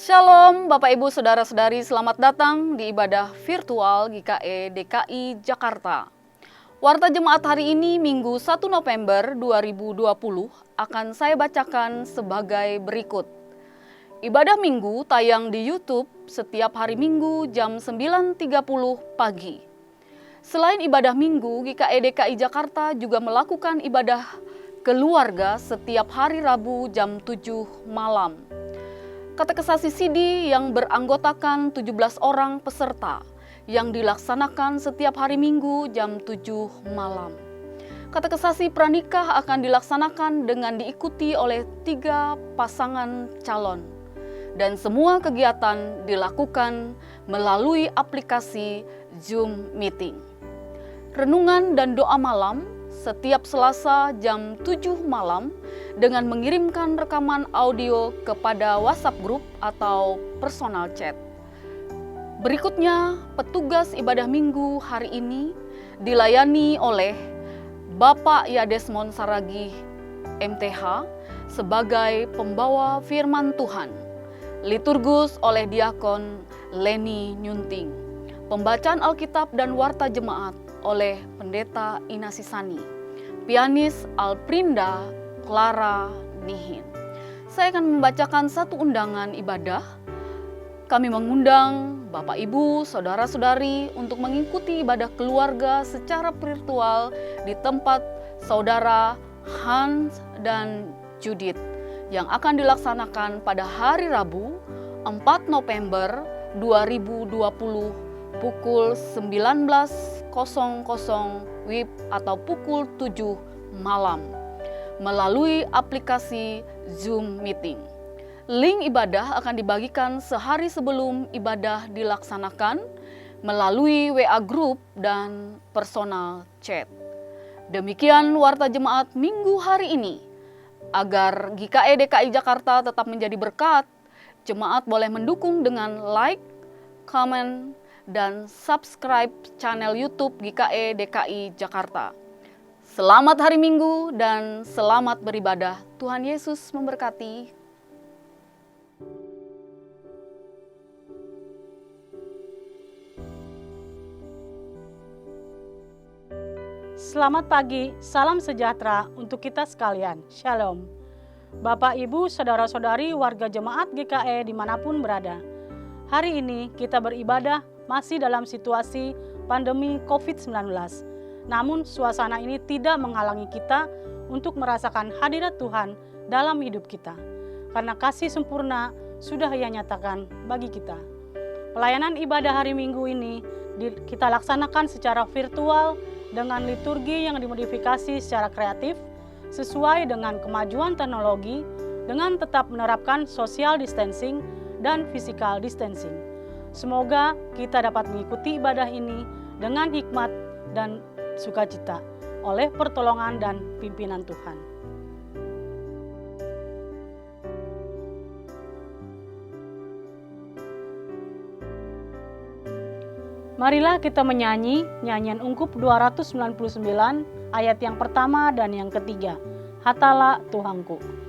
Shalom Bapak Ibu Saudara-saudari, selamat datang di ibadah virtual GKE DKI Jakarta. Warta Jemaat hari ini Minggu 1 November 2020 akan saya bacakan sebagai berikut. Ibadah Minggu tayang di YouTube setiap hari Minggu jam 9.30 pagi. Selain ibadah Minggu, GKE DKI Jakarta juga melakukan ibadah keluarga setiap hari Rabu jam 7 malam. Katekesasi CD yang beranggotakan 17 orang peserta yang dilaksanakan setiap hari Minggu jam 7 malam. Katekesasi pranikah akan dilaksanakan dengan diikuti oleh 3 pasangan calon. Dan semua kegiatan dilakukan melalui aplikasi Zoom Meeting. Renungan dan doa malam setiap Selasa jam 7 malam dengan mengirimkan rekaman audio kepada WhatsApp Group atau personal chat. Berikutnya, petugas ibadah Minggu hari ini dilayani oleh Bapak Yadesmon Saragih, MTH, sebagai pembawa firman Tuhan. Liturgus oleh Diakon Leni Nyunting. Pembacaan Alkitab dan Warta Jemaat oleh Pendeta Inasisani. Pianis Alprinda Clara Nihin. Saya akan membacakan satu undangan ibadah. Kami mengundang Bapak Ibu, Saudara-saudari untuk mengikuti ibadah keluarga secara virtual di tempat Saudara Hans dan Judith yang akan dilaksanakan pada hari Rabu 4 November 2020 pukul 19.00 WIB atau pukul 7 malam melalui aplikasi Zoom Meeting. Link ibadah akan dibagikan sehari sebelum ibadah dilaksanakan melalui WA Group dan personal chat. Demikian Warta Jemaat Minggu hari ini. Agar GKE DKI Jakarta tetap menjadi berkat, jemaat boleh mendukung dengan like, comment, dan subscribe channel YouTube GKE DKI Jakarta. Selamat hari Minggu dan selamat beribadah. Tuhan Yesus memberkati. Selamat pagi, salam sejahtera untuk kita sekalian. Shalom. Bapak, Ibu, Saudara-saudari, warga jemaat GKE dimanapun berada. Hari ini kita beribadah masih dalam situasi pandemi COVID-19. Namun suasana ini tidak menghalangi kita untuk merasakan hadirat Tuhan dalam hidup kita. Karena kasih sempurna sudah Ia nyatakan bagi kita. Pelayanan ibadah hari Minggu ini kita laksanakan secara virtual dengan liturgi yang dimodifikasi secara kreatif sesuai dengan kemajuan teknologi dengan tetap menerapkan social distancing dan physical distancing. Semoga kita dapat mengikuti ibadah ini dengan hikmat dan sukacita oleh pertolongan dan pimpinan Tuhan. Marilah kita menyanyi nyanyian ungkup 299 ayat yang pertama dan yang ketiga. Hatalah Tuhanku.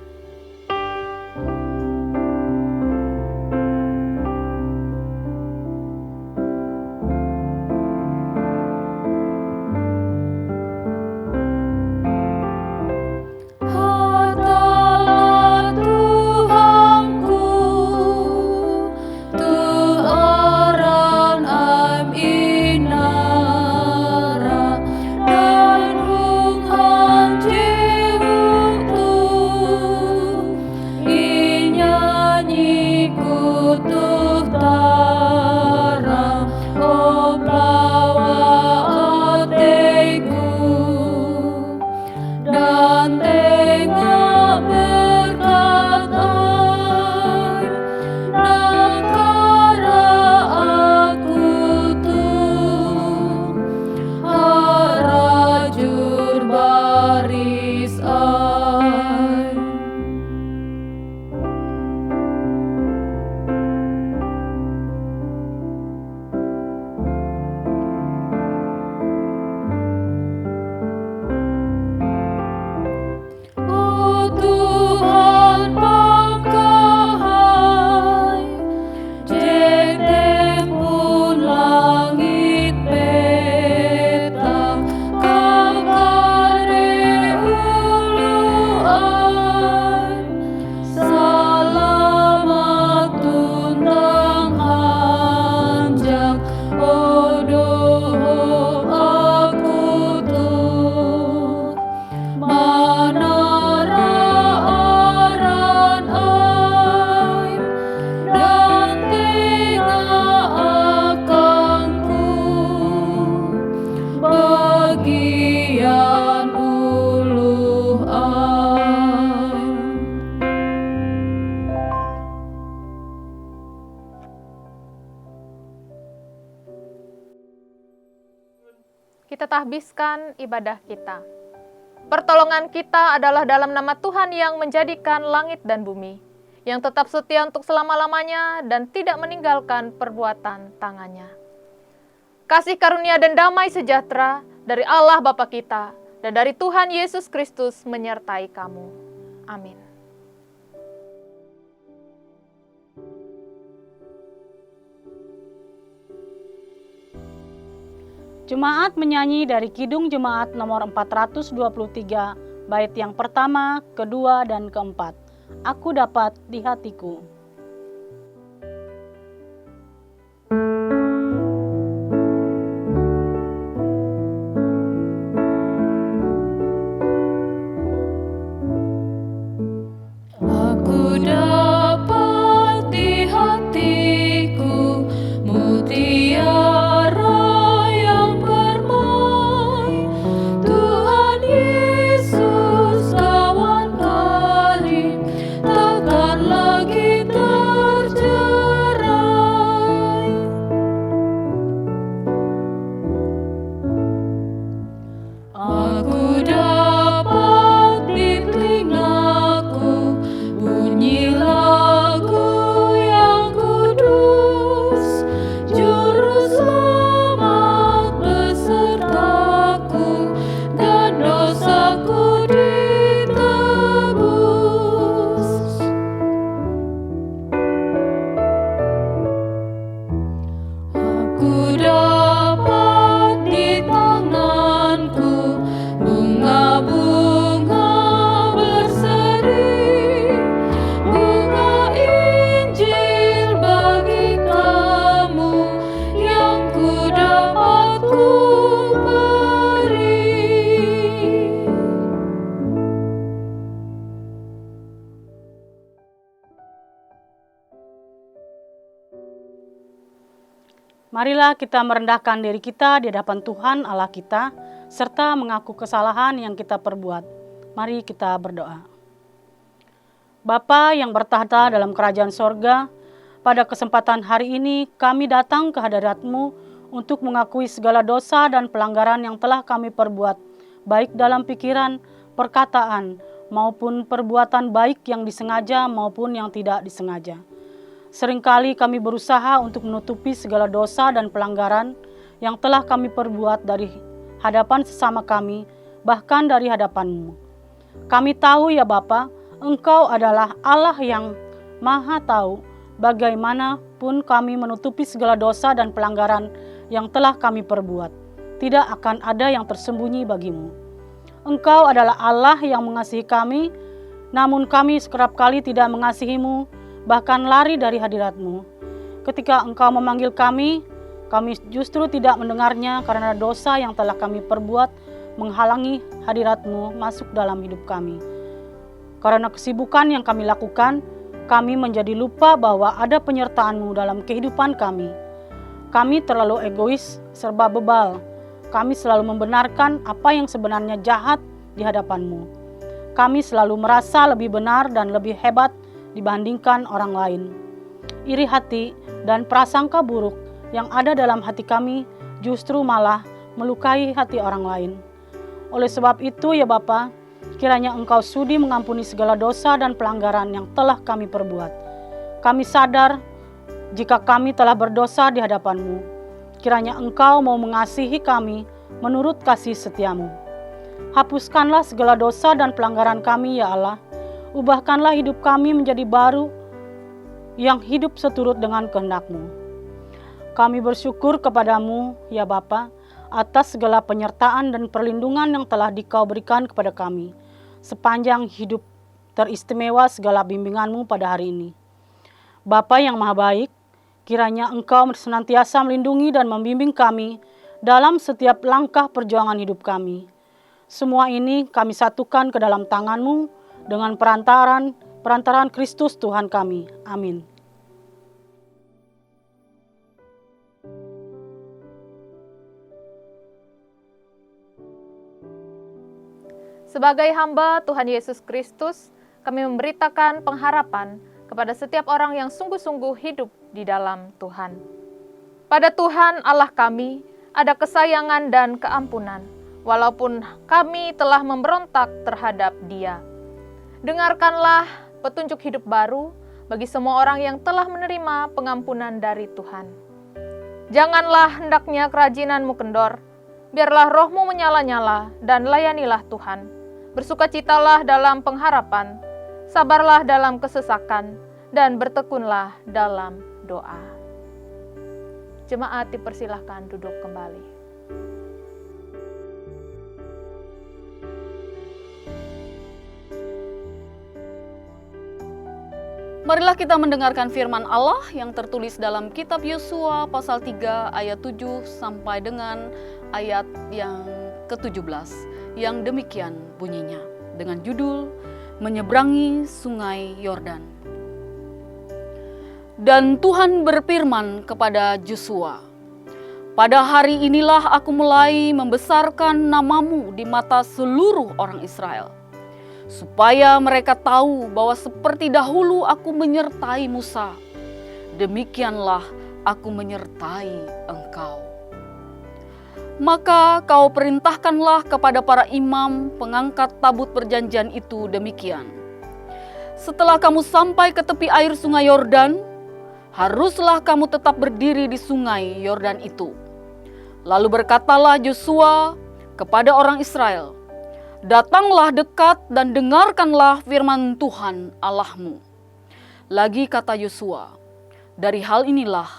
mentahbiskan ibadah kita. Pertolongan kita adalah dalam nama Tuhan yang menjadikan langit dan bumi, yang tetap setia untuk selama-lamanya dan tidak meninggalkan perbuatan tangannya. Kasih karunia dan damai sejahtera dari Allah Bapa kita dan dari Tuhan Yesus Kristus menyertai kamu. Amin. Jemaat menyanyi dari Kidung Jemaat nomor 423, bait yang pertama, kedua, dan keempat. Aku dapat di hatiku. Aku dapat di hatiku mutiara yang permai, Tuhan Yesus kawan karib, takkan lagi tercerai. Aku dapat di telingaku bunyi lagu yang kudus, Juru Selamat besertaku dan dosaku ditebus. Aku dapat di tanganku bunga-bunga berseri, bunga Injil bagi kamu yang ku dapat ku beri. Marilah kita merendahkan diri kita di hadapan Tuhan Allah kita, serta mengaku kesalahan yang kita perbuat. Mari kita berdoa. Bapa yang bertahta dalam kerajaan sorga, pada kesempatan hari ini kami datang ke hadirat-Mu untuk mengakui segala dosa dan pelanggaran yang telah kami perbuat, baik dalam pikiran, perkataan, maupun perbuatan baik yang disengaja maupun yang tidak disengaja. Seringkali kami berusaha untuk menutupi segala dosa dan pelanggaran yang telah kami perbuat dari hadapan sesama kami, bahkan dari hadapan-Mu. Kami tahu ya Bapa, Engkau adalah Allah yang Maha Tahu bagaimanapun kami menutupi segala dosa dan pelanggaran yang telah kami perbuat. Tidak akan ada yang tersembunyi bagimu. Engkau adalah Allah yang mengasihi kami, namun kami kerap kali tidak mengasihi-Mu, bahkan lari dari hadirat-Mu. Ketika Engkau memanggil kami justru tidak mendengarnya karena dosa yang telah kami perbuat menghalangi hadirat-Mu masuk dalam hidup kami. Karena kesibukan yang kami lakukan, kami menjadi lupa bahwa ada penyertaan-Mu dalam kehidupan kami. Kami terlalu egois, serba bebal. Kami selalu membenarkan apa yang sebenarnya jahat di hadapan-Mu. Kami selalu merasa lebih benar dan lebih hebat dibandingkan orang lain. Iri hati dan prasangka buruk yang ada dalam hati kami justru malah melukai hati orang lain. Oleh sebab itu ya Bapa, kiranya Engkau sudi mengampuni segala dosa dan pelanggaran yang telah kami perbuat. Kami sadar jika kami telah berdosa di hadapan-Mu. Kiranya Engkau mau mengasihi kami menurut kasih setia-Mu. Hapuskanlah segala dosa dan pelanggaran kami ya Allah. Ubahkanlah hidup kami menjadi baru yang hidup seturut dengan kehendak-Mu. Kami bersyukur kepadamu ya Bapa atas segala penyertaan dan perlindungan yang telah Dikau berikan kepada kami sepanjang hidup teristimewa segala bimbingan-Mu pada hari ini. Bapa yang Maha Baik, kiranya Engkau senantiasa melindungi dan membimbing kami dalam setiap langkah perjuangan hidup kami. Semua ini kami satukan ke dalam tangan-Mu dengan perantaran Kristus Tuhan kami. Amin. Sebagai hamba Tuhan Yesus Kristus, kami memberitakan pengharapan kepada setiap orang yang sungguh-sungguh hidup di dalam Tuhan. Pada Tuhan Allah kami ada kesayangan dan keampunan, walaupun kami telah memberontak terhadap Dia. Dengarkanlah petunjuk hidup baru bagi semua orang yang telah menerima pengampunan dari Tuhan. Janganlah hendaknya kerajinanmu kendor, biarlah rohmu menyala-nyala dan layanilah Tuhan. Bersukacitalah dalam pengharapan, sabarlah dalam kesesakan, dan bertekunlah dalam doa. Jemaat dipersilahkan duduk kembali. Marilah kita mendengarkan firman Allah yang tertulis dalam kitab Yosua pasal 3 ayat 7 sampai dengan ayat yang ke-17 yang demikian bunyinya dengan judul Menyeberangi Sungai Yordan. Dan Tuhan berfirman kepada Yosua, "Pada hari inilah aku mulai membesarkan namamu di mata seluruh orang Israel, supaya mereka tahu bahwa seperti dahulu aku menyertai Musa, demikianlah aku menyertai engkau. Maka kau perintahkanlah kepada para imam pengangkat tabut perjanjian itu demikian. Setelah kamu sampai ke tepi air sungai Yordan, haruslah kamu tetap berdiri di sungai Yordan itu. Lalu berkatalah Yosua kepada orang Israel, datanglah dekat dan dengarkanlah firman Tuhan Allahmu. Lagi kata Yosua, dari hal inilah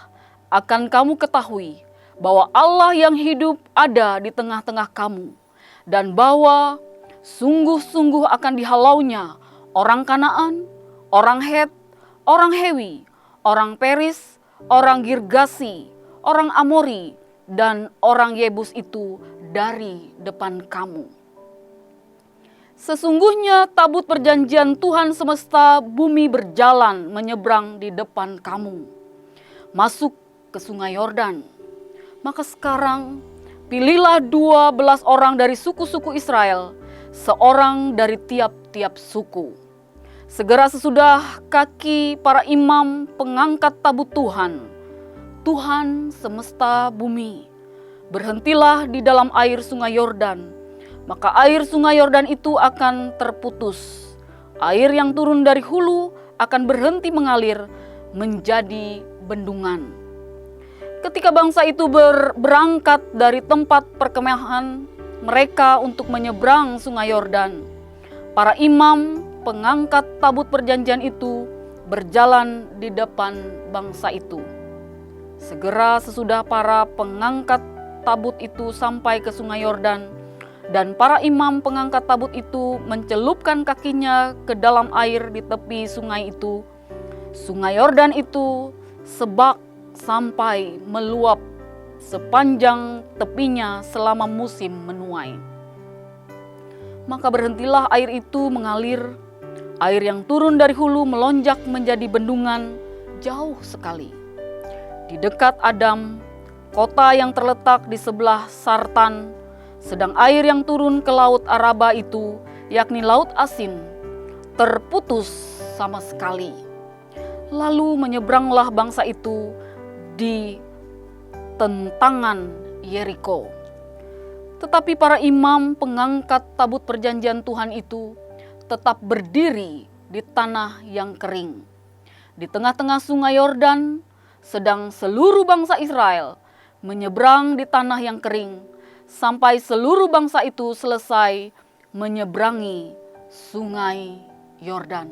akan kamu ketahui bahwa Allah yang hidup ada di tengah-tengah kamu, dan bahwa sungguh-sungguh akan dihalaunya orang Kanaan, orang Het, orang Hewi, orang Peris, orang Girgasi, orang Amori, dan orang Yebus itu dari depan kamu. Sesungguhnya tabut perjanjian Tuhan semesta bumi berjalan menyeberang di depan kamu, masuk ke sungai Yordan. Maka sekarang pilihlah 12 orang dari suku-suku Israel, seorang dari tiap-tiap suku. Segera sesudah kaki para imam pengangkat tabut Tuhan, Tuhan semesta bumi, berhentilah di dalam air sungai Yordan. Maka air sungai Yordan itu akan terputus. Air yang turun dari hulu akan berhenti mengalir menjadi bendungan. Ketika bangsa itu berangkat dari tempat perkemahan mereka untuk menyeberang sungai Yordan, para imam pengangkat tabut perjanjian itu berjalan di depan bangsa itu. Segera sesudah para pengangkat tabut itu sampai ke sungai Yordan, dan para imam pengangkat tabut itu mencelupkan kakinya ke dalam air di tepi sungai itu, sungai Yordan itu sebak sampai meluap sepanjang tepinya selama musim menuai. Maka berhentilah air itu mengalir, air yang turun dari hulu melonjak menjadi bendungan jauh sekali. Di dekat Adam, kota yang terletak di sebelah Sartan, sedang air yang turun ke laut Araba itu, yakni laut asin, terputus sama sekali. Lalu menyeberanglah bangsa itu di tentangan Yeriko. Tetapi para imam pengangkat tabut perjanjian Tuhan itu tetap berdiri di tanah yang kering, di tengah-tengah sungai Yordan, sedang seluruh bangsa Israel menyeberang di tanah yang kering, sampai seluruh bangsa itu selesai menyeberangi sungai Yordan.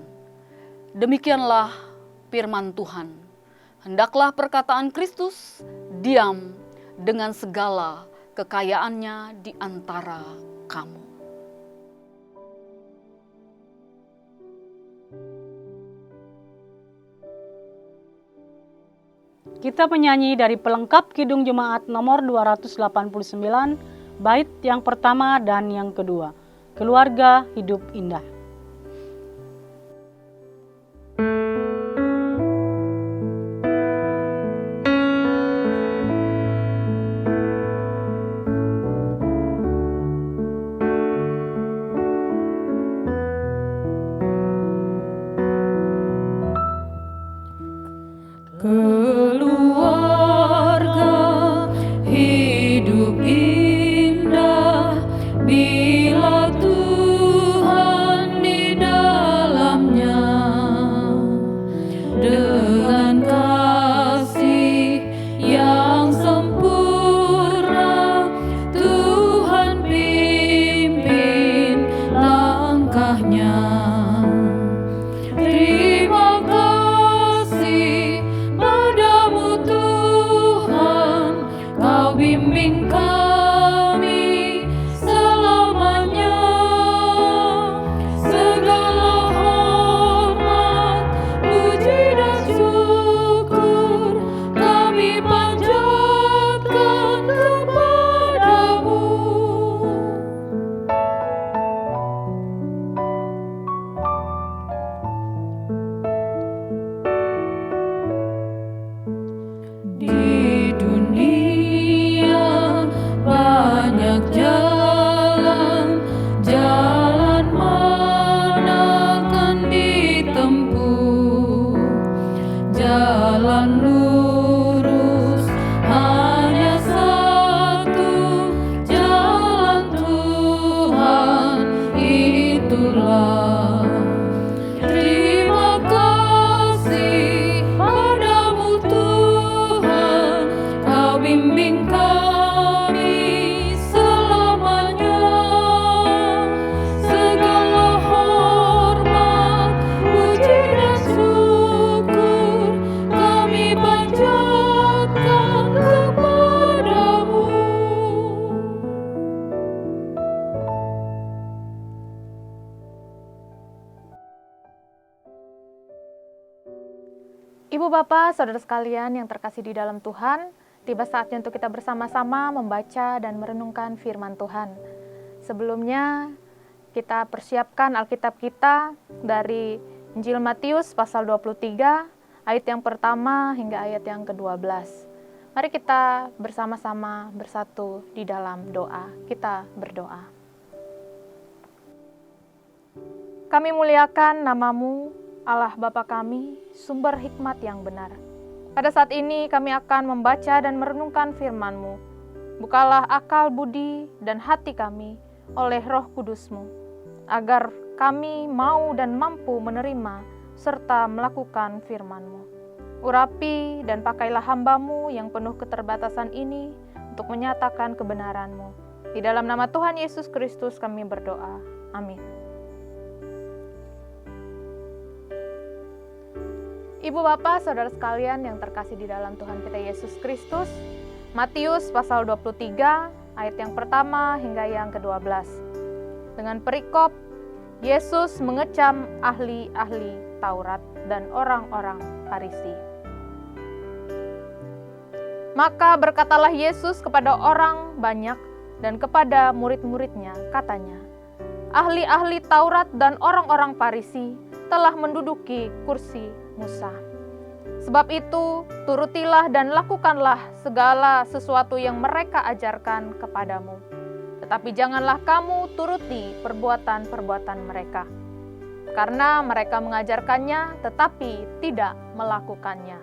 Demikianlah firman Tuhan. Hendaklah perkataan Kristus diam dengan segala kekayaannya di antara kamu. Kita penyanyi dari pelengkap Kidung Jemaat nomor 289, bait yang pertama dan yang kedua, Keluarga Hidup Indah. Keluarga hidup Ibu Bapak, Saudara sekalian yang terkasih di dalam Tuhan, tiba saatnya untuk kita bersama-sama membaca dan merenungkan firman Tuhan. Sebelumnya, kita persiapkan Alkitab kita dari Injil Matius pasal 23, ayat yang pertama hingga ayat yang ke-12. Mari kita bersama-sama bersatu di dalam doa. Kita berdoa. Kami muliakan nama-Mu, Allah Bapa kami, sumber hikmat yang benar. Pada saat ini kami akan membaca dan merenungkan firman-Mu. Bukalah akal budi dan hati kami oleh Roh Kudus-Mu, agar kami mau dan mampu menerima serta melakukan firman-Mu. Urapi dan pakailah hamba-Mu yang penuh keterbatasan ini untuk menyatakan kebenaran-Mu. Di dalam nama Tuhan Yesus Kristus kami berdoa. Amin. Ibu Bapak, Saudara sekalian yang terkasih di dalam Tuhan kita Yesus Kristus, Matius pasal 23, ayat yang pertama hingga yang ke-12. Dengan perikop, Yesus mengecam ahli-ahli Taurat dan orang-orang Farisi. Maka berkatalah Yesus kepada orang banyak dan kepada murid-muridnya, katanya, ahli-ahli Taurat dan orang-orang Farisi telah menduduki kursi Musa. Sebab itu, turutilah dan lakukanlah segala sesuatu yang mereka ajarkan kepadamu. Tetapi janganlah kamu turuti perbuatan-perbuatan mereka. Karena mereka mengajarkannya tetapi tidak melakukannya.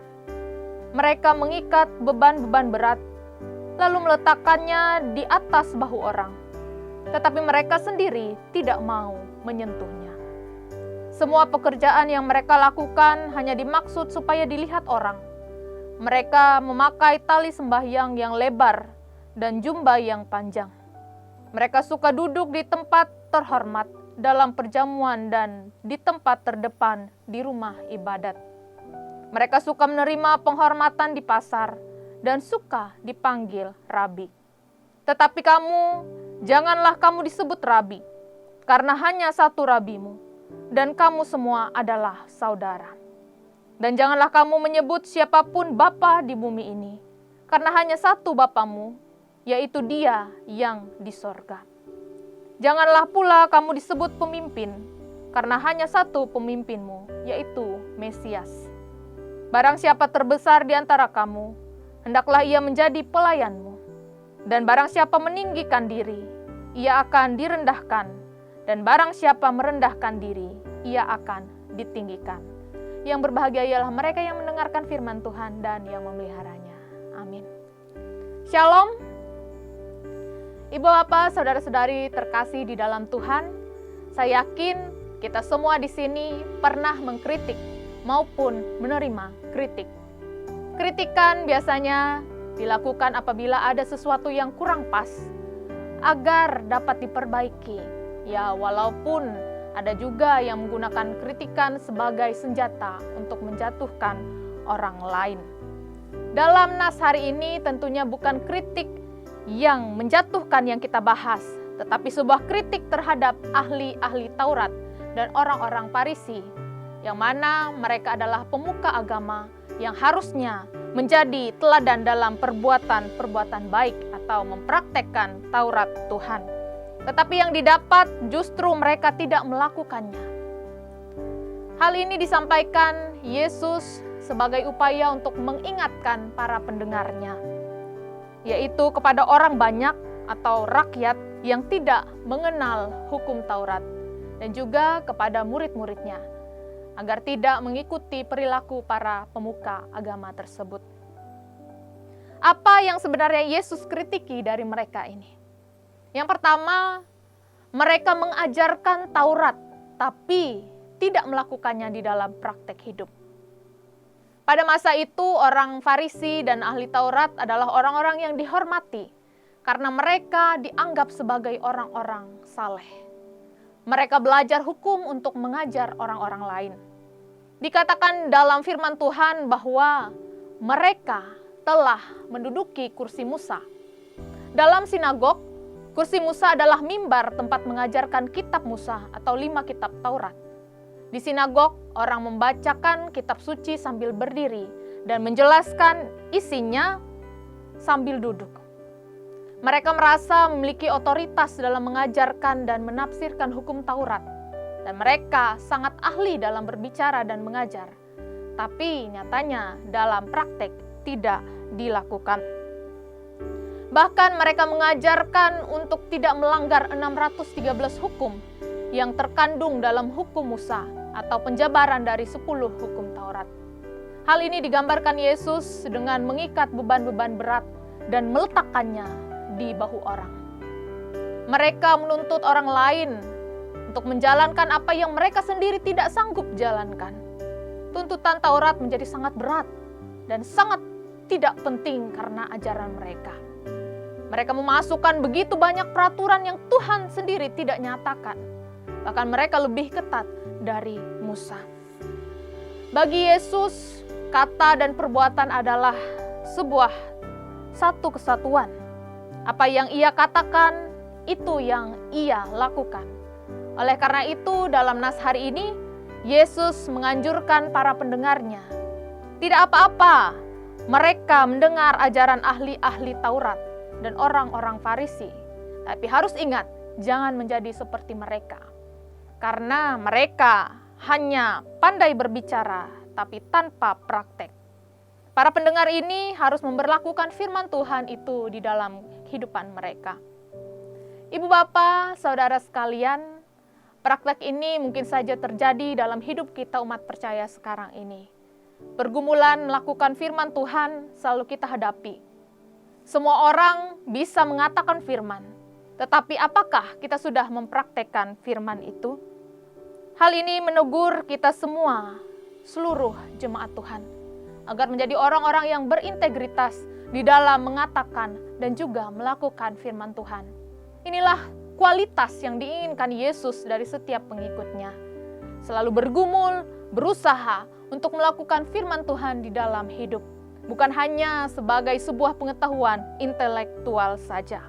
Mereka mengikat beban-beban berat, lalu meletakkannya di atas bahu orang. Tetapi mereka sendiri tidak mau menyentuhnya. Semua pekerjaan yang mereka lakukan hanya dimaksud supaya dilihat orang. Mereka memakai tali sembahyang yang lebar dan jubah yang panjang. Mereka suka duduk di tempat terhormat dalam perjamuan dan di tempat terdepan di rumah ibadat. Mereka suka menerima penghormatan di pasar dan suka dipanggil rabi. Tetapi kamu, janganlah kamu disebut rabi, karena hanya satu rabimu, dan kamu semua adalah saudara. Dan janganlah kamu menyebut siapapun bapa di bumi ini, karena hanya satu Bapamu, yaitu Dia yang di sorga. Janganlah pula kamu disebut pemimpin, karena hanya satu pemimpinmu, yaitu Mesias. Barang siapa terbesar di antara kamu, hendaklah ia menjadi pelayanmu. Dan barang siapa meninggikan diri, ia akan direndahkan. Dan barang siapa merendahkan diri, ia akan ditinggikan. Yang berbahagia ialah mereka yang mendengarkan firman Tuhan dan yang memeliharanya. Amin. Shalom. Ibu Bapak, Saudara-saudari terkasih di dalam Tuhan, saya yakin kita semua di sini pernah mengkritik maupun menerima kritik. Kritikan biasanya dilakukan apabila ada sesuatu yang kurang pas agar dapat diperbaiki. Ya, walaupun ada juga yang menggunakan kritikan sebagai senjata untuk menjatuhkan orang lain. Dalam nas hari ini tentunya bukan kritik yang menjatuhkan yang kita bahas, tetapi sebuah kritik terhadap ahli-ahli Taurat dan orang-orang Farisi, yang mana mereka adalah pemuka agama yang harusnya menjadi teladan dalam perbuatan-perbuatan baik atau mempraktekkan Taurat Tuhan. Tetapi yang didapat justru mereka tidak melakukannya. Hal ini disampaikan Yesus sebagai upaya untuk mengingatkan para pendengarnya, yaitu kepada orang banyak atau rakyat yang tidak mengenal hukum Taurat, dan juga kepada murid-muridnya, agar tidak mengikuti perilaku para pemuka agama tersebut. Apa yang sebenarnya Yesus kritiki dari mereka ini? Yang pertama, mereka mengajarkan Taurat, tapi tidak melakukannya di dalam praktek hidup. Pada masa itu, orang Farisi dan ahli Taurat adalah orang-orang yang dihormati, karena mereka dianggap sebagai orang-orang saleh. Mereka belajar hukum untuk mengajar orang-orang lain. Dikatakan dalam firman Tuhan bahwa mereka telah menduduki kursi Musa. Dalam sinagog, kursi Musa adalah mimbar tempat mengajarkan kitab Musa atau 5 kitab Taurat. Di sinagog, orang membacakan kitab suci sambil berdiri dan menjelaskan isinya sambil duduk. Mereka merasa memiliki otoritas dalam mengajarkan dan menafsirkan hukum Taurat, dan mereka sangat ahli dalam berbicara dan mengajar. Tapi nyatanya dalam praktek tidak dilakukan. Bahkan mereka mengajarkan untuk tidak melanggar 613 hukum yang terkandung dalam hukum Musa atau penjabaran dari 10 hukum Taurat. Hal ini digambarkan Yesus dengan mengikat beban-beban berat dan meletakkannya di bahu orang. Mereka menuntut orang lain untuk menjalankan apa yang mereka sendiri tidak sanggup jalankan. Tuntutan Taurat menjadi sangat berat dan sangat tidak penting karena ajaran mereka. Mereka memasukkan begitu banyak peraturan yang Tuhan sendiri tidak nyatakan. Bahkan mereka lebih ketat dari Musa. Bagi Yesus, kata dan perbuatan adalah sebuah satu kesatuan. Apa yang ia katakan, itu yang ia lakukan. Oleh karena itu, dalam nas hari ini, Yesus menganjurkan para pendengarnya. Tidak apa-apa mereka mendengar ajaran ahli-ahli Taurat dan orang-orang Farisi. Tapi harus ingat, jangan menjadi seperti mereka. Karena mereka hanya pandai berbicara, tapi tanpa praktek. Para pendengar ini harus memberlakukan firman Tuhan itu di dalam kehidupan mereka. Ibu bapak, saudara sekalian, praktek ini mungkin saja terjadi dalam hidup kita umat percaya sekarang ini. Pergumulan melakukan firman Tuhan selalu kita hadapi. Semua orang bisa mengatakan firman, tetapi apakah kita sudah mempraktekkan firman itu? Hal ini menegur kita semua, seluruh jemaat Tuhan, agar menjadi orang-orang yang berintegritas di dalam mengatakan dan juga melakukan firman Tuhan. Inilah kualitas yang diinginkan Yesus dari setiap pengikutnya. Selalu bergumul, berusaha untuk melakukan firman Tuhan di dalam hidup. Bukan hanya sebagai sebuah pengetahuan intelektual saja.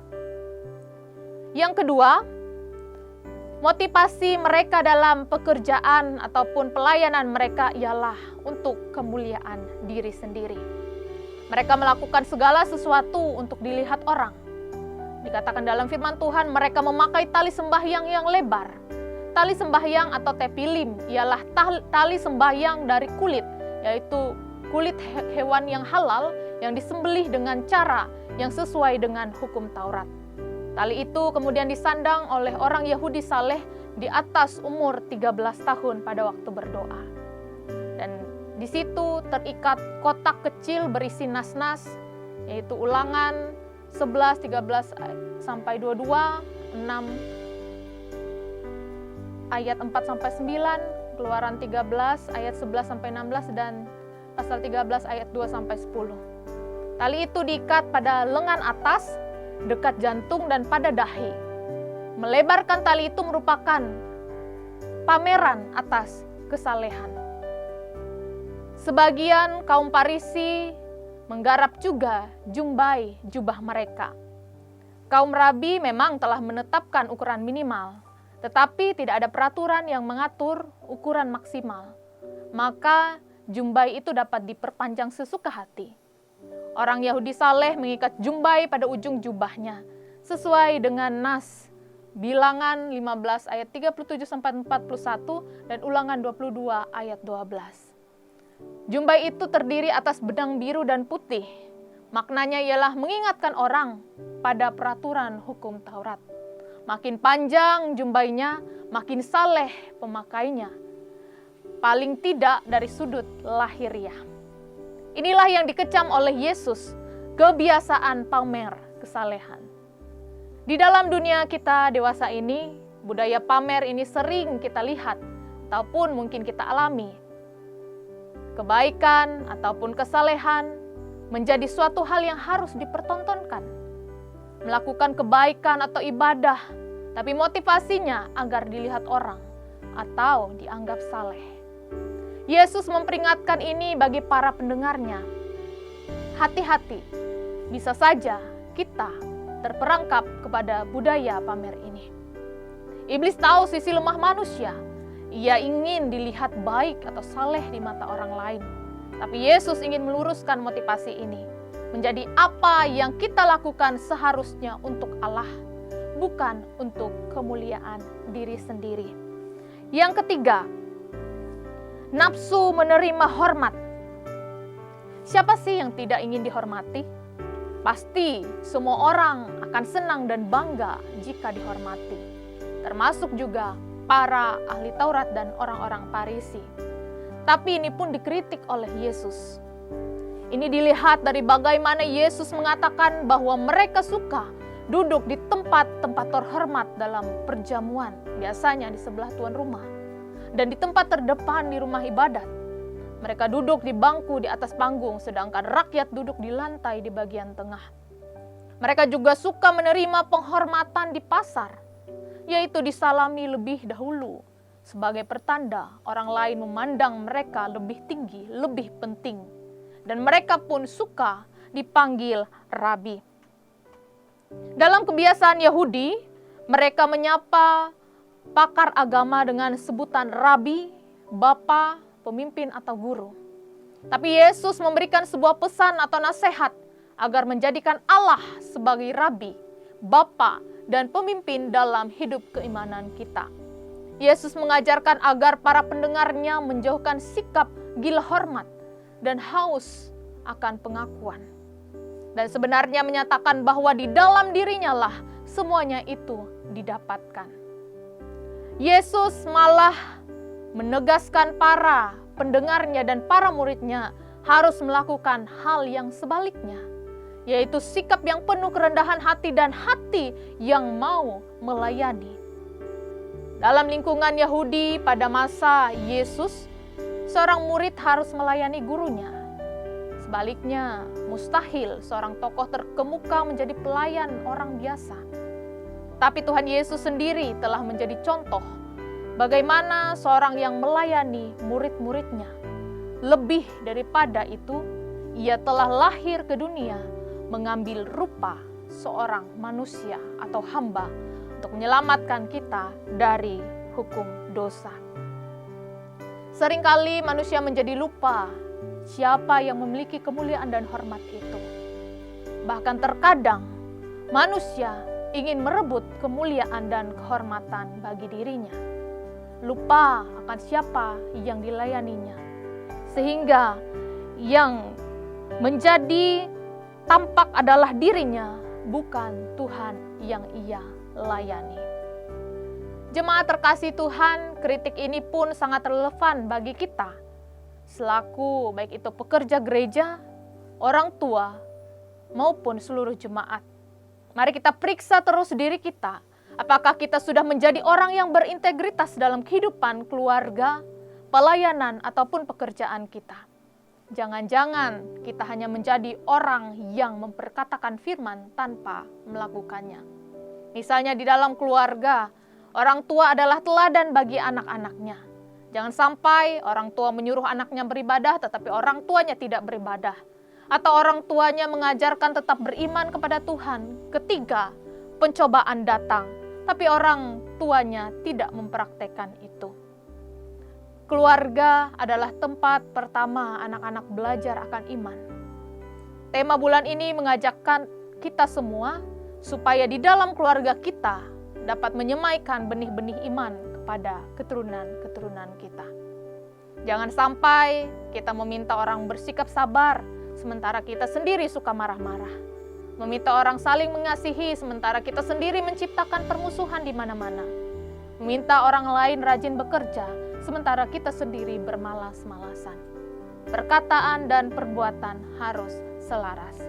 Yang kedua, motivasi mereka dalam pekerjaan ataupun pelayanan mereka ialah untuk kemuliaan diri sendiri. Mereka melakukan segala sesuatu untuk dilihat orang. Dikatakan dalam firman Tuhan, mereka memakai tali sembahyang yang lebar. Tali sembahyang atau tepilim ialah tali sembahyang dari kulit, yaitu kulit hewan yang halal yang disembelih dengan cara yang sesuai dengan hukum Taurat. Tali itu kemudian disandang oleh orang Yahudi saleh di atas umur 13 tahun pada waktu berdoa. Dan di situ terikat kotak kecil berisi nas-nas, yaitu Ulangan 11, 13 sampai 22, 6 ayat 4 sampai 9, Keluaran 13 ayat 11 sampai 16 dan pasal 13 ayat 2 sampai 10. Tali itu diikat pada lengan atas, dekat jantung dan pada dahi. Melebarkan tali itu merupakan pameran atas kesalehan. Sebagian kaum Farisi menggarap juga jumbai jubah mereka. Kaum rabi memang telah menetapkan ukuran minimal, tetapi tidak ada peraturan yang mengatur ukuran maksimal. Maka jumbai itu dapat diperpanjang sesuka hati. Orang Yahudi saleh mengikat jumbai pada ujung jubahnya, sesuai dengan nas Bilangan 15 ayat 37 sampai 41 dan Ulangan 22 ayat 12. Jumbai itu terdiri atas benang biru dan putih. Maknanya ialah mengingatkan orang pada peraturan hukum Taurat. Makin panjang jumbainya, makin saleh pemakainya. Paling tidak dari sudut lahiriah. Inilah yang dikecam oleh Yesus, kebiasaan pamer kesalehan. Di dalam dunia kita dewasa ini, budaya pamer ini sering kita lihat ataupun mungkin kita alami. Kebaikan ataupun kesalehan menjadi suatu hal yang harus dipertontonkan. Melakukan kebaikan atau ibadah, tapi motivasinya agar dilihat orang atau dianggap saleh. Yesus memperingatkan ini bagi para pendengarnya. Hati-hati, bisa saja kita terperangkap kepada budaya pamer ini. Iblis tahu sisi lemah manusia ia ingin dilihat baik atau saleh di mata orang lain. Tapi Yesus ingin meluruskan motivasi ini menjadi apa yang kita lakukan seharusnya untuk Allah, bukan untuk kemuliaan diri sendiri. Yang ketiga, nafsu menerima hormat. Siapa sih yang tidak ingin dihormati? Pasti semua orang akan senang dan bangga jika dihormati, termasuk juga para ahli Taurat dan orang-orang Farisi. Tapi ini pun dikritik oleh Yesus. Ini dilihat dari bagaimana Yesus mengatakan bahwa mereka suka duduk di tempat-tempat terhormat dalam perjamuan, biasanya di sebelah tuan rumah, dan di tempat terdepan di rumah ibadat. Mereka duduk di bangku di atas panggung, sedangkan rakyat duduk di lantai di bagian tengah. Mereka juga suka menerima penghormatan di pasar, yaitu disalami lebih dahulu, sebagai pertanda orang lain memandang mereka lebih tinggi, lebih penting. Dan mereka pun suka dipanggil rabi. Dalam kebiasaan Yahudi, mereka menyapa pakar agama dengan sebutan rabi, bapa, pemimpin atau guru. Tapi Yesus memberikan sebuah pesan atau nasihat agar menjadikan Allah sebagai rabi, bapa, dan pemimpin dalam hidup keimanan kita. Yesus mengajarkan agar para pendengarnya menjauhkan sikap gila hormat dan haus akan pengakuan. Dan sebenarnya menyatakan bahwa di dalam dirinya lah semuanya itu didapatkan. Yesus malah menegaskan para pendengarnya dan para muridnya harus melakukan hal yang sebaliknya, yaitu sikap yang penuh kerendahan hati dan hati yang mau melayani. Dalam lingkungan Yahudi pada masa Yesus, seorang murid harus melayani gurunya. Sebaliknya, mustahil seorang tokoh terkemuka menjadi pelayan orang biasa. Tapi Tuhan Yesus sendiri telah menjadi contoh bagaimana seorang yang melayani murid-muridnya. Lebih daripada itu, ia telah lahir ke dunia mengambil rupa seorang manusia atau hamba untuk menyelamatkan kita dari hukum dosa. Seringkali manusia menjadi lupa siapa yang memiliki kemuliaan dan hormat itu. Bahkan terkadang manusia ingin merebut kemuliaan dan kehormatan bagi dirinya, lupa akan siapa yang dilayaninya, sehingga yang menjadi tampak adalah dirinya, bukan Tuhan yang ia layani. Jemaat terkasih Tuhan, kritik ini pun sangat relevan bagi kita selaku baik itu pekerja gereja, orang tua, maupun seluruh jemaat. Mari kita periksa terus diri kita, apakah kita sudah menjadi orang yang berintegritas dalam kehidupan keluarga, pelayanan, ataupun pekerjaan kita. Jangan-jangan kita hanya menjadi orang yang memperkatakan firman tanpa melakukannya. Misalnya di dalam keluarga, orang tua adalah teladan bagi anak-anaknya. Jangan sampai orang tua menyuruh anaknya beribadah tetapi orang tuanya tidak beribadah. Atau orang tuanya mengajarkan tetap beriman kepada Tuhan ketika pencobaan datang, tapi orang tuanya tidak mempraktekkan itu. Keluarga adalah tempat pertama anak-anak belajar akan iman. Tema bulan ini mengajakkan kita semua supaya di dalam keluarga kita dapat menyemaikan benih-benih iman kepada keturunan-keturunan kita. Jangan sampai kita meminta orang bersikap sabar, sementara kita sendiri suka marah-marah. Meminta orang saling mengasihi, sementara kita sendiri menciptakan permusuhan di mana-mana. Meminta orang lain rajin bekerja, sementara kita sendiri bermalas-malasan. Perkataan dan perbuatan harus selaras.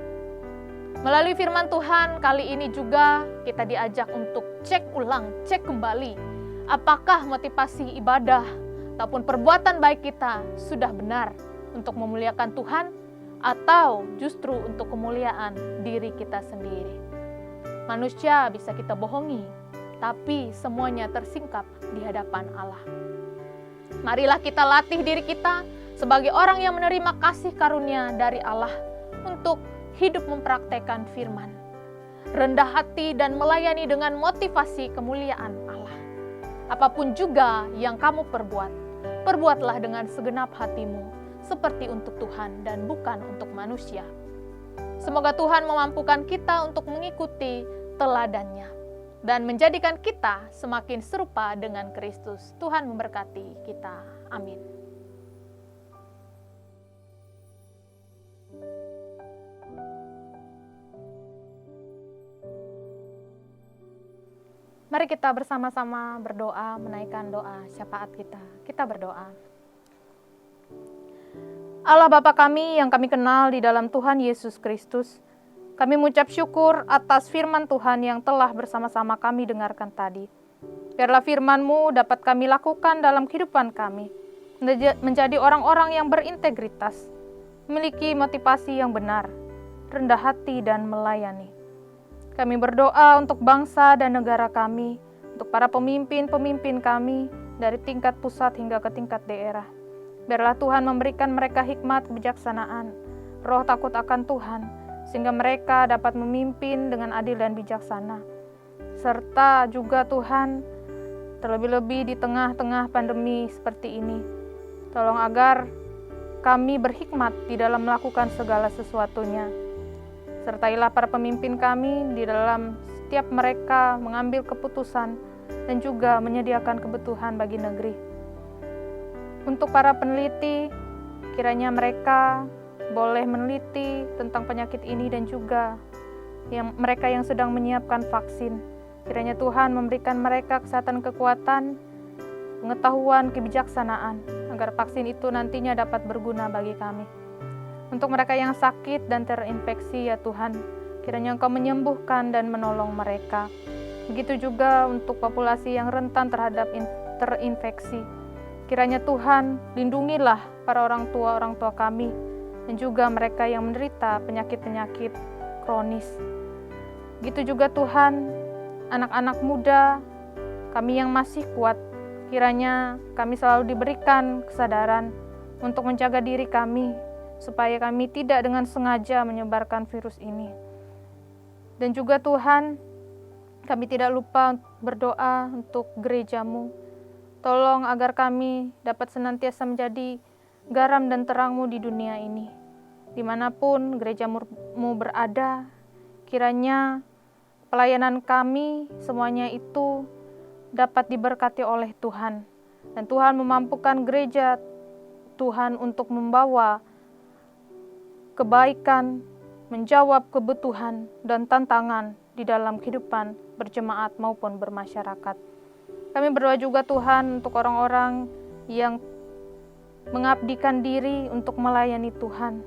Melalui firman Tuhan kali ini juga kita diajak untuk cek ulang, cek kembali apakah motivasi ibadah ataupun perbuatan baik kita sudah benar untuk memuliakan Tuhan atau justru untuk kemuliaan diri kita sendiri. Manusia bisa kita bohongi, tapi semuanya tersingkap di hadapan Allah. Marilah kita latih diri kita sebagai orang yang menerima kasih karunia dari Allah untuk hidup mempraktekkan firman, rendah hati dan melayani dengan motivasi kemuliaan Allah. apapun juga yang kamu perbuat, perbuatlah dengan segenap hatimu, seperti untuk Tuhan dan bukan untuk manusia. Semoga Tuhan memampukan kita untuk mengikuti teladannya dan menjadikan kita semakin serupa dengan Kristus. Tuhan memberkati kita. Amin. Mari kita bersama-sama berdoa, menaikkan doa syafaat kita. Kita berdoa. Allah Bapa kami yang kami kenal di dalam Tuhan Yesus Kristus, kami mengucap syukur atas firman Tuhan yang telah bersama-sama kami dengarkan tadi. Biarlah firman-Mu dapat kami lakukan dalam kehidupan kami, menjadi orang-orang yang berintegritas, memiliki motivasi yang benar, rendah hati dan melayani. Kami berdoa untuk bangsa dan negara kami, untuk para pemimpin-pemimpin kami dari tingkat pusat hingga ke tingkat daerah. Biarlah Tuhan memberikan mereka hikmat kebijaksanaan, roh takut akan Tuhan, sehingga mereka dapat memimpin dengan adil dan bijaksana. Serta juga Tuhan, terlebih-lebih di tengah-tengah pandemi seperti ini, tolong agar kami berhikmat di dalam melakukan segala sesuatunya. Sertailah para pemimpin kami di dalam setiap mereka mengambil keputusan dan juga menyediakan kebutuhan bagi negeri. Untuk para peneliti, kiranya mereka boleh meneliti tentang penyakit ini dan juga mereka yang sedang menyiapkan vaksin. Kiranya Tuhan memberikan mereka kesehatan, kekuatan, pengetahuan, kebijaksanaan agar vaksin itu nantinya dapat berguna bagi kami. Untuk mereka yang sakit dan terinfeksi, ya Tuhan, kiranya Engkau menyembuhkan dan menolong mereka. Begitu juga untuk populasi yang rentan terhadap terinfeksi. Kiranya Tuhan, lindungilah para orang tua kami, dan juga mereka yang menderita penyakit-penyakit kronis. Begitu juga Tuhan, anak-anak muda, kami yang masih kuat, kiranya kami selalu diberikan kesadaran untuk menjaga diri kami, supaya kami tidak dengan sengaja menyebarkan virus ini. Dan juga Tuhan, kami tidak lupa berdoa untuk gereja-Mu. Tolong agar kami dapat senantiasa menjadi garam dan terang-Mu di dunia ini. Dimanapun gereja-Mu berada, kiranya pelayanan kami semuanya itu dapat diberkati oleh Tuhan. Dan Tuhan memampukan gereja Tuhan untuk membawa kebaikan, menjawab kebutuhan dan tantangan di dalam kehidupan berjemaat maupun bermasyarakat. Kami berdoa juga Tuhan untuk orang-orang yang mengabdikan diri untuk melayani Tuhan.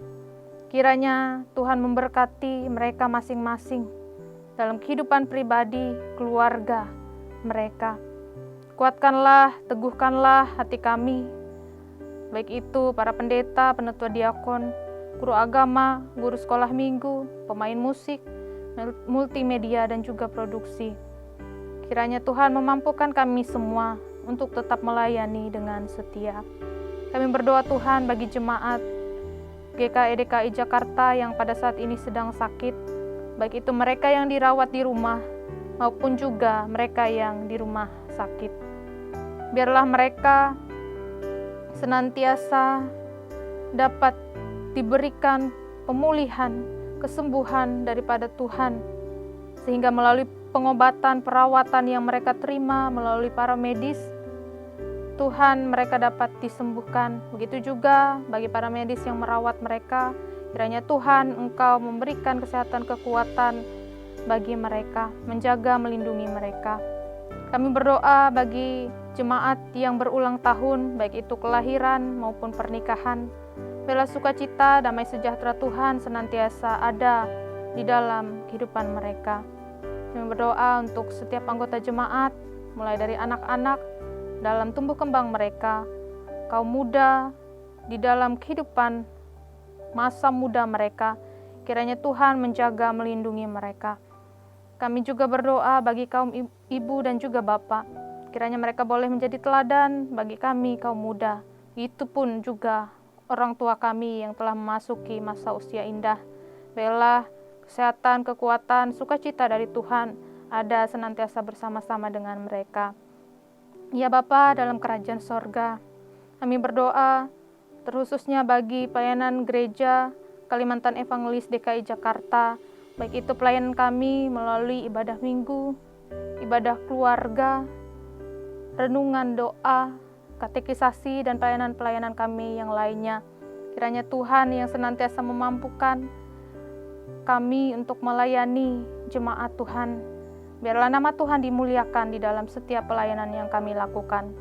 Kiranya Tuhan memberkati mereka masing-masing dalam kehidupan pribadi, keluarga mereka. Kuatkanlah, teguhkanlah hati kami, baik itu para pendeta, penatua diakon, guru agama, guru sekolah minggu, pemain musik, multimedia, dan juga produksi. Kiranya Tuhan memampukan kami semua untuk tetap melayani dengan setia. Kami berdoa Tuhan bagi jemaat GKE DKI Jakarta yang pada saat ini sedang sakit, baik itu mereka yang dirawat di rumah maupun juga mereka yang di rumah sakit. Biarlah mereka senantiasa dapat diberikan pemulihan, kesembuhan daripada Tuhan, sehingga melalui pengobatan, perawatan yang mereka terima melalui para medis, Tuhan mereka dapat disembuhkan. Begitu juga bagi para medis yang merawat mereka, kiranya Tuhan Engkau memberikan kesehatan, kekuatan bagi mereka, menjaga, melindungi mereka. Kami berdoa bagi jemaat yang berulang tahun, baik itu kelahiran maupun pernikahan. Bela sukacita, damai sejahtera Tuhan senantiasa ada di dalam kehidupan mereka. Kami berdoa untuk setiap anggota jemaat, mulai dari anak-anak dalam tumbuh kembang mereka, kaum muda di dalam kehidupan masa muda mereka, kiranya Tuhan menjaga, melindungi mereka. Kami juga berdoa bagi kaum ibu dan juga bapak, kiranya mereka boleh menjadi teladan bagi kami kaum muda. Itu pun juga orang tua kami yang telah memasuki masa usia indah. Biarlah kesehatan, kekuatan, sukacita dari Tuhan ada senantiasa bersama-sama dengan mereka. Ya Bapa dalam kerajaan sorga, kami berdoa terkhususnya bagi pelayanan gereja Kalimantan Evangelis DKI Jakarta, baik itu pelayanan kami melalui ibadah minggu, ibadah keluarga, renungan doa, katekisasi, dan pelayanan-pelayanan kami yang lainnya. Kiranya Tuhan yang senantiasa memampukan kami untuk melayani jemaat Tuhan. Biarlah nama Tuhan dimuliakan di dalam setiap pelayanan yang kami lakukan.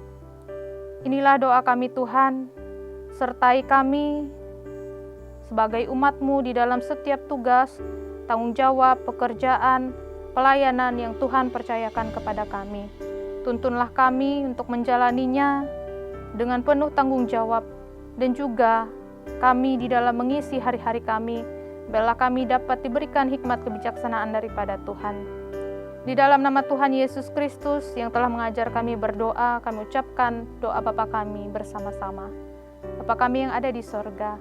Inilah doa kami Tuhan, sertai kami sebagai umat-Mu di dalam setiap tugas, tanggung jawab, pekerjaan, pelayanan yang Tuhan percayakan kepada kami. Tuntunlah kami untuk menjalaninya dengan penuh tanggung jawab, dan juga kami di dalam mengisi hari-hari kami, biarlah kami dapat diberikan hikmat kebijaksanaan daripada Tuhan. Di dalam nama Tuhan Yesus Kristus yang telah mengajar kami berdoa, kami ucapkan doa Bapa kami bersama-sama. Bapa kami yang ada di sorga,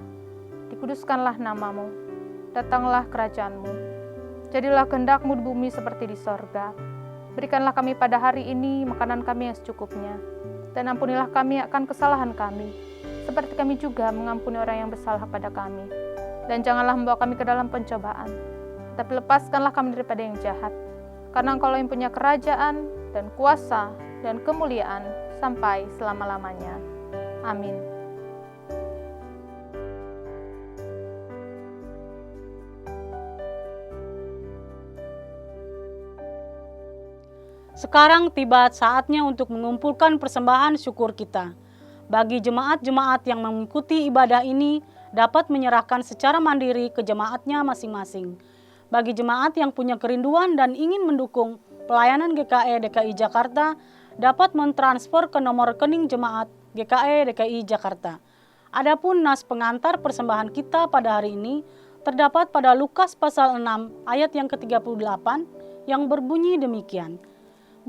dikuduskanlah nama-Mu, datanglah kerajaan-Mu, jadilah kehendak-Mu di bumi seperti di sorga. Berikanlah kami pada hari ini makanan kami yang secukupnya, dan ampunilah kami akan kesalahan kami, seperti kami juga mengampuni orang yang bersalah pada kami. Dan janganlah membawa kami ke dalam pencobaan, tapi lepaskanlah kami daripada yang jahat. Karena Engkau yang punya kerajaan dan kuasa dan kemuliaan sampai selama-lamanya. Amin. Sekarang tiba saatnya untuk mengumpulkan persembahan syukur kita. Bagi jemaat-jemaat yang mengikuti ibadah ini dapat menyerahkan secara mandiri ke jemaatnya masing-masing. Bagi jemaat yang punya kerinduan dan ingin mendukung pelayanan GKE DKI Jakarta dapat mentransfer ke nomor rekening jemaat GKE DKI Jakarta. Adapun nas pengantar persembahan kita pada hari ini terdapat pada Lukas pasal 6 ayat yang ke-38 yang berbunyi demikian.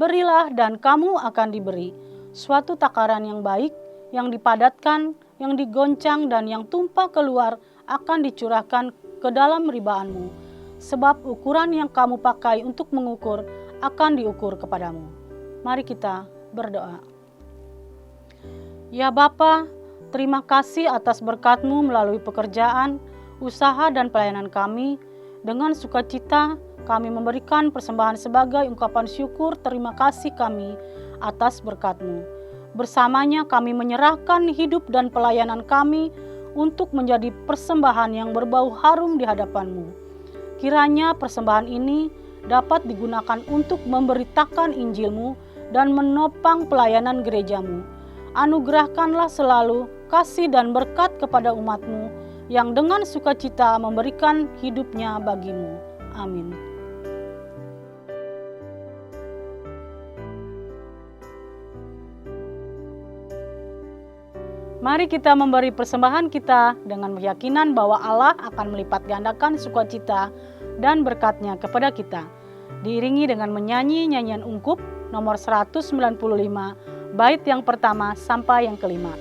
Berilah dan kamu akan diberi, suatu takaran yang baik, yang dipadatkan, yang digoncang dan yang tumpah keluar akan dicurahkan ke dalam ribaanmu. Sebab ukuran yang kamu pakai untuk mengukur akan diukur kepadamu. Mari kita berdoa. Ya Bapa, terima kasih atas berkat-Mu melalui pekerjaan, usaha dan pelayanan kami. Dengan sukacita kami memberikan persembahan sebagai ungkapan syukur terima kasih kami atas berkat-Mu. Bersamanya kami menyerahkan hidup dan pelayanan kami untuk menjadi persembahan yang berbau harum di hadapan-Mu. Kiranya persembahan ini dapat digunakan untuk memberitakan Injil-Mu dan menopang pelayanan gereja-Mu. Anugerahkanlah selalu kasih dan berkat kepada umat-Mu yang dengan sukacita memberikan hidupnya bagi-Mu. Amin. Mari kita memberi persembahan kita dengan keyakinan bahwa Allah akan melipat gandakan sukacita dan berkat-Nya kepada kita. Diiringi dengan menyanyi nyanyian ungkup nomor 195, bait yang pertama sampai yang kelima.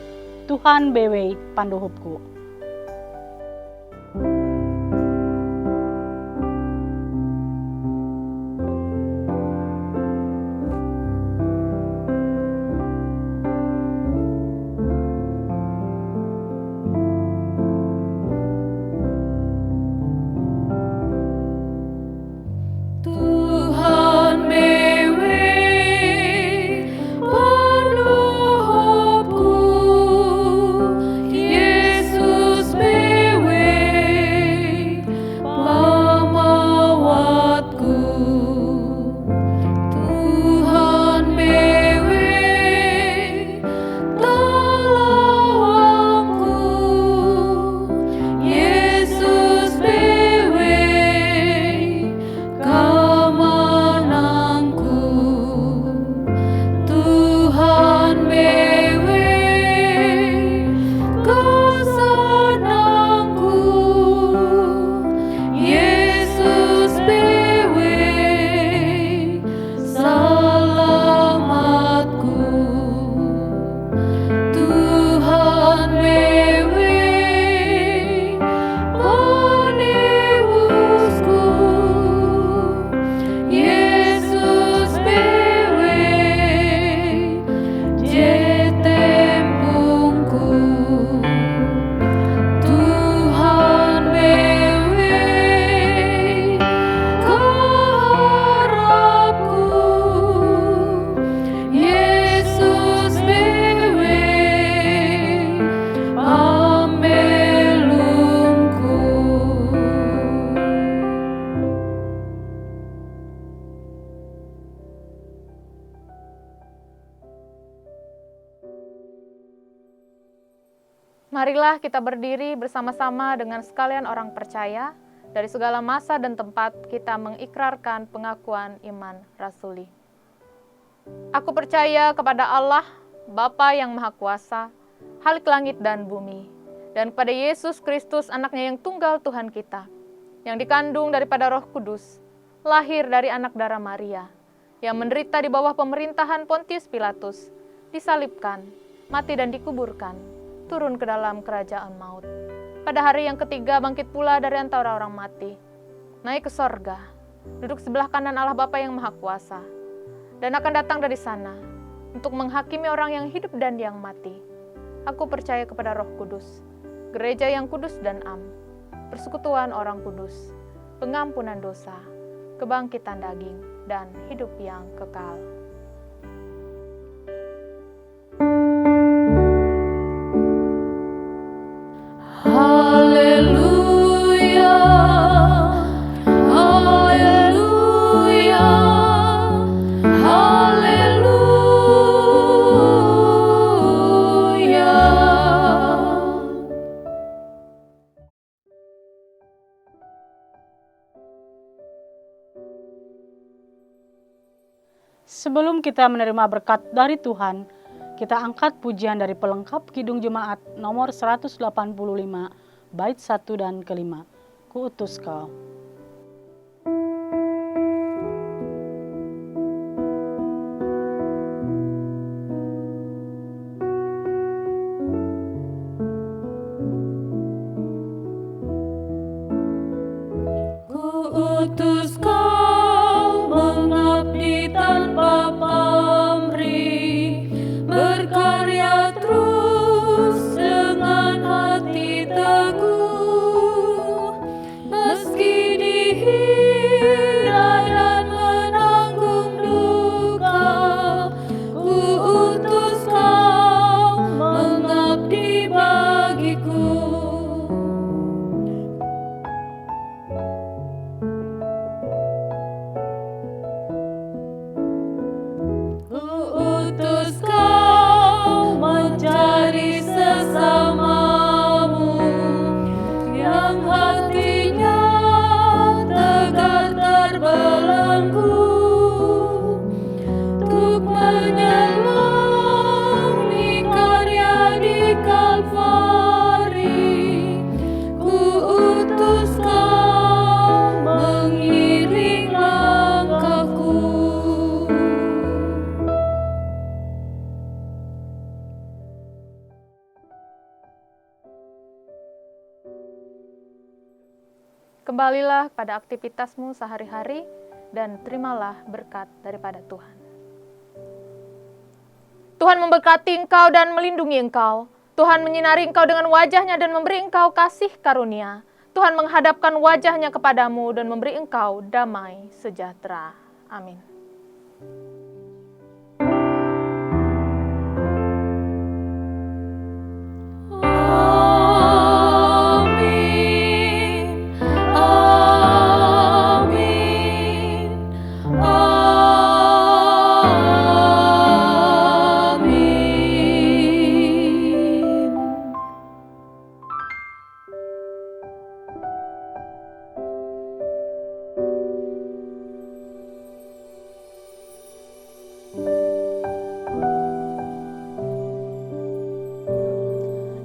Tuhan bewe panduhupku. Tuhan bewe panuhupku, Yesus Marilah kita berdiri bersama-sama dengan sekalian orang percaya. Dari segala masa dan tempat kita mengikrarkan pengakuan iman rasuli. Aku percaya kepada Allah, Bapa yang Maha Kuasa, Khalik langit dan bumi, dan kepada Yesus Kristus, anaknya yang tunggal Tuhan kita, yang dikandung daripada Roh Kudus, lahir dari anak darah Maria, yang menderita di bawah pemerintahan Pontius Pilatus, disalibkan, mati dan dikuburkan, turun ke dalam kerajaan maut. Pada hari yang ketiga bangkit pula dari antara orang mati, naik ke sorga, duduk sebelah kanan Allah Bapa yang Maha Kuasa, dan akan datang dari sana untuk menghakimi orang yang hidup dan yang mati. Aku percaya kepada Roh Kudus, gereja yang kudus dan am, persekutuan orang kudus, pengampunan dosa, kebangkitan daging, dan hidup yang kekal. Haleluya, haleluya, haleluya. Sebelum kita menerima berkat dari Tuhan, kita angkat pujian dari pelengkap Kidung Jemaat nomor 185, bait 1 dan kelima. Kuutus Kau. Kuutus Kau mengabdi tanpa pamrih, berkarya terus dengan hati teguh, meski dihina dan menanggung duka. Kuutus Kau mengabdi bagiku. Kuutus Kau mencari sesamamu yang hatinya tegar terbelenggu, untuk menyelami karya di Kalvari. Kuutus Kau mengiring langkahku. Kembalilah pada aktivitasmu sehari-hari dan terimalah berkat daripada Tuhan. Tuhan memberkati engkau dan melindungi engkau. Tuhan menyinari engkau dengan wajah-Nya dan memberi engkau kasih karunia. Tuhan menghadapkan wajah-Nya kepadamu dan memberi engkau damai sejahtera. Amin. Amin, amin, amin.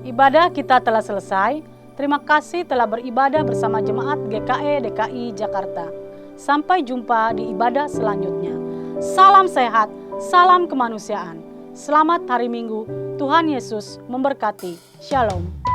Ibadah kita telah selesai. Terima kasih telah beribadah bersama Jemaat GKE DKI Jakarta. Sampai jumpa di ibadah selanjutnya. Salam sehat, salam kemanusiaan. Selamat hari Minggu, Tuhan Yesus memberkati. Shalom.